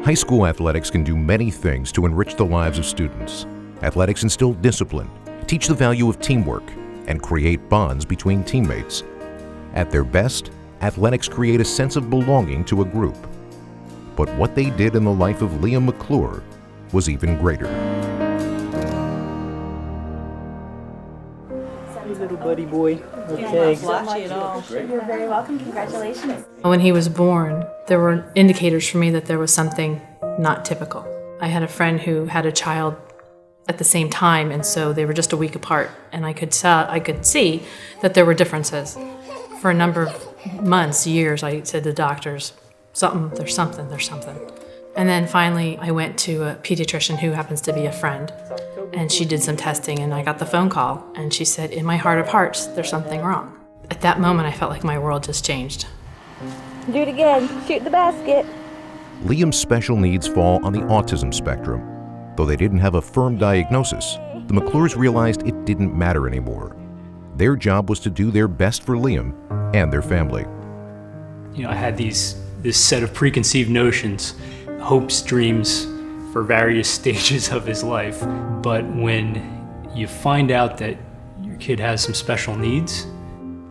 High school athletics can do many things to enrich the lives of students. Athletics instill discipline, teach the value of teamwork, and create bonds between teammates. At their best, athletics create a sense of belonging to a group. But what they did in the life of Liam McClure was even greater. Hey, little buddy boy. Okay. You're very welcome. Congratulations. When he was born, there were indicators for me that there was something not typical. I had a friend who had a child at the same time, and so they were just a week apart, and I could see that there were differences. For a number of months, years, I said to doctors, there's something. And then finally, I went to a pediatrician who happens to be a friend, and she did some testing, and I got the phone call, and she said, in my heart of hearts, there's something wrong. At that moment, I felt like my world just changed. Do it again. Shoot the basket. Liam's special needs fall on the autism spectrum. Though they didn't have a firm diagnosis, the McClures realized it didn't matter anymore. Their job was to do their best for Liam and their family. I had this set of preconceived notions, hopes, dreams for various stages of his life. But when you find out that your kid has some special needs,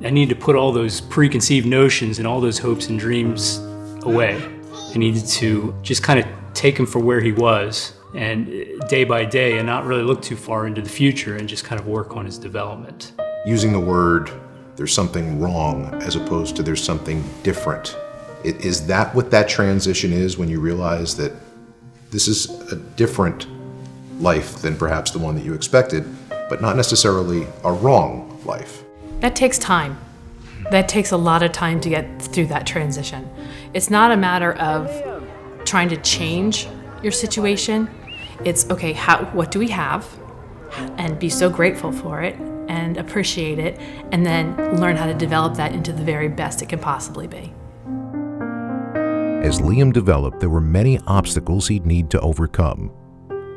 I needed to put all those preconceived notions and all those hopes and dreams away. I needed to just kind of take him for where he was, and day by day, and not really look too far into the future, and just kind of work on his development. Using the word, there's something wrong, as opposed to there's something different. Is that what that transition is, when you realize that this is a different life than perhaps the one that you expected, but not necessarily a wrong life? That takes time. That takes a lot of time to get through that transition. It's not a matter of trying to change your situation. It's, okay, what do we have? And be so grateful for it and appreciate it, and then learn how to develop that into the very best it can possibly be. As Liam developed, there were many obstacles he'd need to overcome,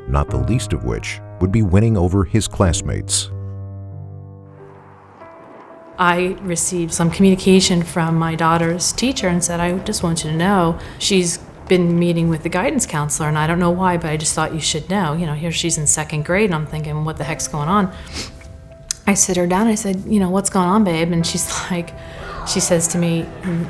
not the least of which would be winning over his classmates. I received some communication from my daughter's teacher and said, I just want you to know she's been meeting with the guidance counselor, and I don't know why, but I just thought you should know. Here she's in second grade, and I'm thinking, what the heck's going on? I sit her down, and I said, what's going on, babe? And she says to me,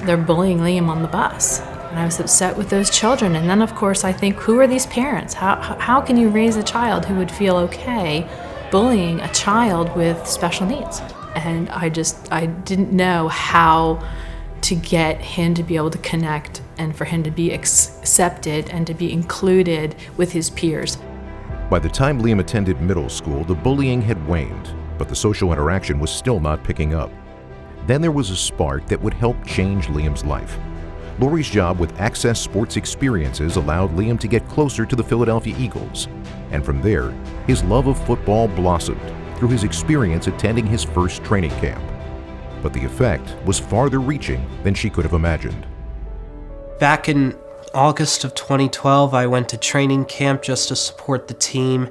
they're bullying Liam on the bus. And I was upset with those children. And then, of course, I think, who are these parents? How can you raise a child who would feel okay bullying a child with special needs? And I didn't know how to get him to be able to connect and for him to be accepted and to be included with his peers. By the time Liam attended middle school, the bullying had waned, but the social interaction was still not picking up. Then there was a spark that would help change Liam's life. Lori's job with Access Sports Experiences allowed Liam to get closer to the Philadelphia Eagles, and from there, his love of football blossomed through his experience attending his first training camp. But the effect was farther reaching than she could have imagined. Back in August of 2012, I went to training camp just to support the team,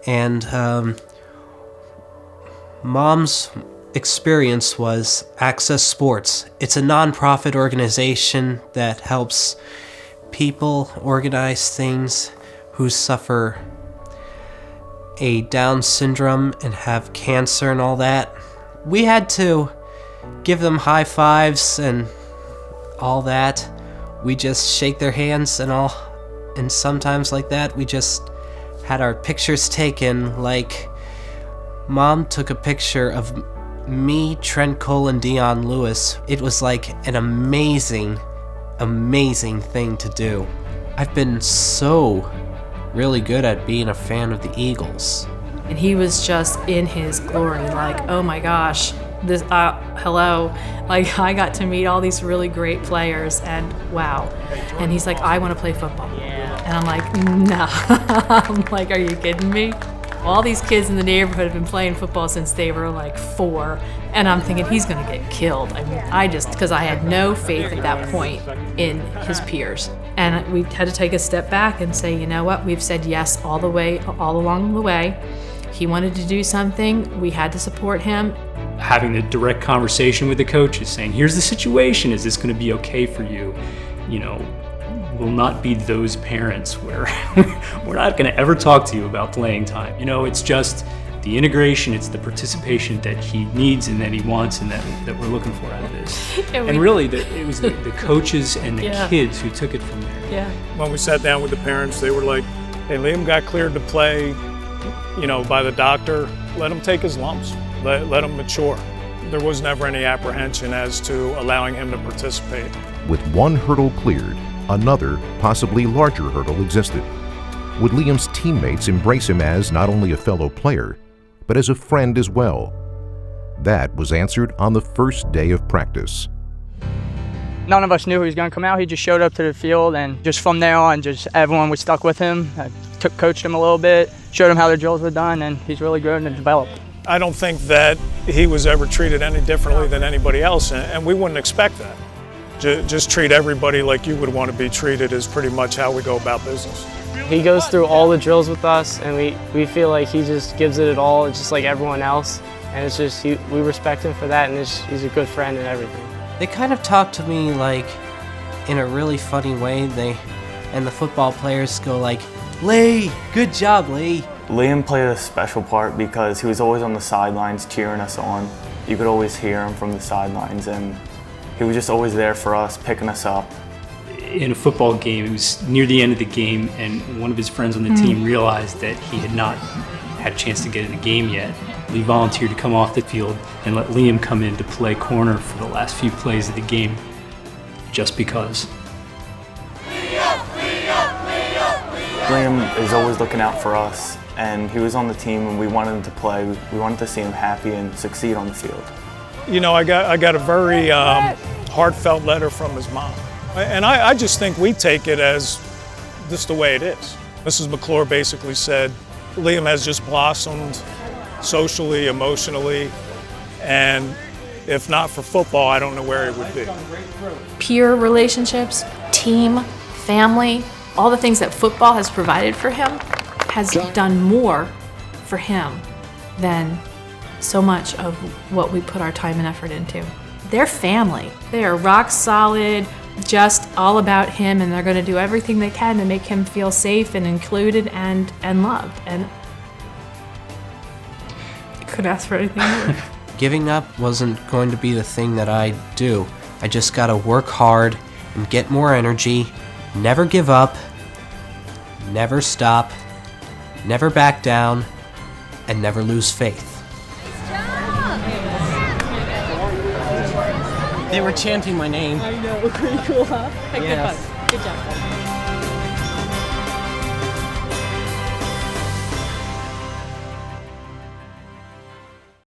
and Mom's experience was Access Sports. It's a nonprofit organization that helps people organize things who suffer a Down syndrome and have cancer and all that. We had to give them high fives and all that. We just shake their hands and all, and sometimes like that we just had our pictures taken. Like, Mom took a picture of me, Trent Cole, and Dion Lewis. It was like an amazing thing to do. I've been so really good at being a fan of the Eagles. And he was just in his glory, like, oh my gosh, this, hello. Like, I got to meet all these really great players, and wow. And he's like, I want to play football. And I'm like, nah. I'm like, are you kidding me? All these kids in the neighborhood have been playing football since they were like 4, and I'm thinking he's gonna get killed. I mean, because I had no faith at that point in his peers. And we had to take a step back and say, you know what, we've said yes all along the way. He wanted to do something, we had to support him. Having the direct conversation with the coaches saying, here's the situation, is this gonna be okay for you? will not be those parents where we're not going to ever talk to you about playing time. You know, it's just the integration, it's the participation that he needs and that he wants and that we're looking for out of this. And really, it was the coaches and the kids who took it from there. Yeah. When we sat down with the parents, they were like, hey, Liam got cleared to play, you know, by the doctor. Let him take his lumps. Let him mature. There was never any apprehension as to allowing him to participate. With one hurdle cleared, another, possibly larger hurdle existed. Would Liam's teammates embrace him as not only a fellow player, but as a friend as well? That was answered on the first day of practice. None of us knew he was going to come out. He just showed up to the field, and just from there on, just everyone was stuck with him. I coached him a little bit, showed him how the drills were done, and he's really grown and developed. I don't think that he was ever treated any differently than anybody else, and we wouldn't expect that. Just treat everybody like you would want to be treated is pretty much how we go about business. He goes through all the drills with us, and we feel like he just gives it all, just like everyone else. And it's just, we respect him for that, and he's a good friend and everything. They kind of talk to me like in a really funny way. And the football players go like, Lee, good job, Lee. Liam played a special part because he was always on the sidelines cheering us on. You could always hear him from the sidelines, and he was just always there for us, picking us up. In a football game, it was near the end of the game, and one of his friends on the team realized that he had not had a chance to get in the game yet. Lee volunteered to come off the field and let Liam come in to play corner for the last few plays of the game, just because. Liam is always looking out for us, and he was on the team and we wanted him to play. We wanted to see him happy and succeed on the field. You know, I got a very heartfelt letter from his mom. And I just think we take it as just the way it is. Mrs. McClure basically said, Liam has just blossomed socially, emotionally, and if not for football, I don't know where he would be. Peer relationships, team, family, all the things that football has provided for him has done more for him than so much of what we put our time and effort into. They're family. They are rock solid, just all about him, and they're going to do everything they can to make him feel safe and included and loved. And I couldn't ask for anything more. Giving up wasn't going to be the thing that I'd do. I just gotta work hard and get more energy, never give up, never stop, never back down, and never lose faith. They were chanting my name. I know, pretty cool, huh? Yes. Good job.